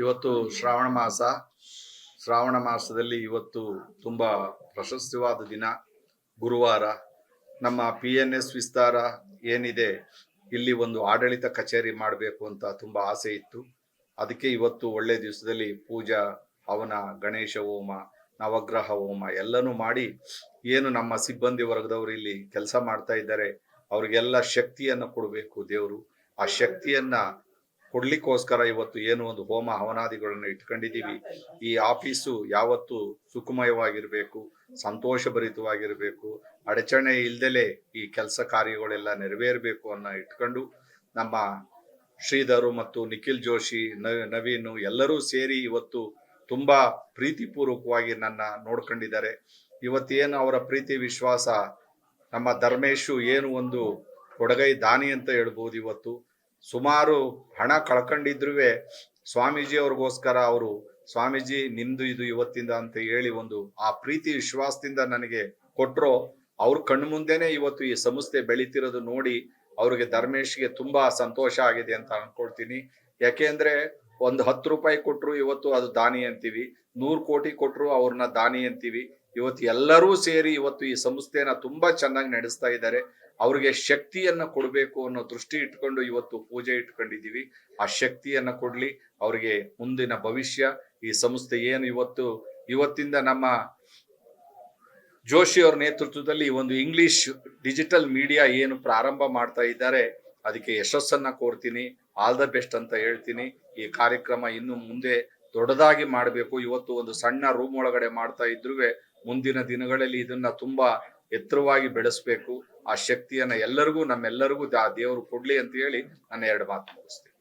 ಇವತ್ತು ಶ್ರಾವಣ ಮಾಸದಲ್ಲಿ ಇವತ್ತು ತುಂಬಾ ಪ್ರಶಸ್ತಿವಾದ ದಿನ. ಗುರುವಾರ ನಮ್ಮ PNS ವಿಸ್ತಾರ ಏನಿದೆ, ಇಲ್ಲಿ ಒಂದು ಆಡಳಿತ ಕಚೇರಿ ಮಾಡಬೇಕು ಅಂತ ತುಂಬಾ ಆಸೆ ಇತ್ತು. ಅದಕ್ಕೆ ಇವತ್ತು ಒಳ್ಳೆ ದಿವಸದಲ್ಲಿ ಪೂಜಾ, ಹವನ, ಗಣೇಶ ಹೋಮ, ನವಗ್ರಹ ಹೋಮ ಎಲ್ಲನೂ ಮಾಡಿ, ಏನು ನಮ್ಮ ಸಿಬ್ಬಂದಿ ವರ್ಗದವರು ಇಲ್ಲಿ ಕೆಲಸ ಮಾಡ್ತಾ ಇದ್ದಾರೆ ಅವ್ರಿಗೆಲ್ಲ ಶಕ್ತಿಯನ್ನ ಕೊಡಬೇಕು ದೇವರು. ಆ ಶಕ್ತಿಯನ್ನ ಕೊಡ್ಲಿಕ್ಕೋಸ್ಕರ ಇವತ್ತು ಏನು ಒಂದು ಹೋಮ ಹವನಾದಿಗಳನ್ನು ಇಟ್ಕೊಂಡಿದೀವಿ. ಈ ಆಫೀಸು ಯಾವತ್ತು ಸುಖಮಯವಾಗಿರ್ಬೇಕು, ಸಂತೋಷ ಭರಿತವಾಗಿರ್ಬೇಕು, ಅಡಚಣೆ ಇಲ್ದಲೆ ಈ ಕೆಲಸ ಕಾರ್ಯಗಳೆಲ್ಲ ನೆರವೇರ್ಬೇಕು ಅನ್ನೋ ಇಟ್ಕೊಂಡು ನಮ್ಮ ಶ್ರೀಧರು ಮತ್ತು ನಿಖಿಲ್ ಜೋಶಿ, ನವೀನ್ ಎಲ್ಲರೂ ಸೇರಿ ಇವತ್ತು ತುಂಬಾ ಪ್ರೀತಿಪೂರ್ವಕವಾಗಿ ನನ್ನ ನೋಡ್ಕೊಂಡಿದ್ದಾರೆ. ಇವತ್ತೇನು ಅವರ ಪ್ರೀತಿ ವಿಶ್ವಾಸ, ನಮ್ಮ ಧರ್ಮೇಶು ಏನು ಒಂದು ಕೊಡಗೈ ದಾನಿ ಅಂತ ಹೇಳ್ಬೋದು. ಇವತ್ತು ಸುಮಾರು ಹಣ ಕಳ್ಕೊಂಡಿದ್ರು ಸ್ವಾಮೀಜಿ ಅವ್ರಿಗೋಸ್ಕರ ಅವರು, ಸ್ವಾಮೀಜಿ ನಿಮ್ದು ಇದು ಇವತ್ತಿಂದ ಅಂತ ಹೇಳಿ ಒಂದು ಆ ಪ್ರೀತಿ ವಿಶ್ವಾಸದಿಂದ ನನಗೆ ಕೊಟ್ರು. ಅವ್ರ ಕಣ್ಣು ಮುಂದೆನೆ ಇವತ್ತು ಈ ಸಂಸ್ಥೆ ಬೆಳೀತಿರೋದು ನೋಡಿ ಅವ್ರಿಗೆ, ಧರ್ಮೇಶ್ಗೆ ತುಂಬಾ ಸಂತೋಷ ಆಗಿದೆ ಅಂತ ಅನ್ಕೊಳ್ತೀನಿ. ಯಾಕೆಂದ್ರೆ ಒಂದು 10 ರೂಪಾಯಿ ಕೊಟ್ರು ಇವತ್ತು ಅದು ದಾನಿ ಅಂತೀವಿ, 100 ಕೋಟಿ ಕೊಟ್ರು ಅವ್ರನ್ನ ದಾನಿ ಅಂತೀವಿ. ಇವತ್ತು ಎಲ್ಲರೂ ಸೇರಿ ಇವತ್ತು ಈ ಸಂಸ್ಥೆನ ತುಂಬಾ ಚೆನ್ನಾಗಿ ನಡೆಸ್ತಾ ಇದ್ದಾರೆ. ಅವ್ರಿಗೆ ಶಕ್ತಿಯನ್ನ ಕೊಡ್ಬೇಕು ಅನ್ನೋ ದೃಷ್ಟಿ ಇಟ್ಕೊಂಡು ಇವತ್ತು ಪೂಜೆ ಇಟ್ಕೊಂಡಿದೀವಿ. ಆ ಶಕ್ತಿಯನ್ನ ಕೊಡ್ಲಿ ಅವ್ರಿಗೆ, ಮುಂದಿನ ಭವಿಷ್ಯ. ಈ ಸಂಸ್ಥೆ ಏನು ಇವತ್ತಿಂದ ನಮ್ಮ ಜೋಶಿ ಅವ್ರ ನೇತೃತ್ವದಲ್ಲಿ ಒಂದು ಇಂಗ್ಲಿಷ್ ಡಿಜಿಟಲ್ ಮೀಡಿಯಾ ಏನು ಪ್ರಾರಂಭ ಮಾಡ್ತಾ ಇದ್ದಾರೆ, ಅದಕ್ಕೆ ಯಶಸ್ಸನ್ನ ಕೋರ್ತೀನಿ. ಆಲ್ ದ ಬೆಸ್ಟ್ ಅಂತ ಹೇಳ್ತೀನಿ. ಈ ಕಾರ್ಯಕ್ರಮ ಇನ್ನು ಮುಂದೆ ದೊಡ್ಡದಾಗಿ ಮಾಡಬೇಕು. ಇವತ್ತು ಒಂದು ಸಣ್ಣ ರೂಮ್ ಒಳಗಡೆ ಮಾಡ್ತಾ ಇದ್ರು, ಮುಂದಿನ ದಿನಗಳಲ್ಲಿ ಇದನ್ನ ತುಂಬಾ ಎತ್ತರವಾಗಿ ಬೆಳೆಸ್ಬೇಕು. ಆ ಶಕ್ತಿಯನ್ನ ಎಲ್ಲರಿಗೂ, ನಮ್ಮೆಲ್ಲರಿಗೂ ದೇವರು ಕೊಡ್ಲಿ ಅಂತ ಹೇಳಿ ನನ್ನ 2 ಮಾತು ಮುಗಿಸ್ತೀನಿ.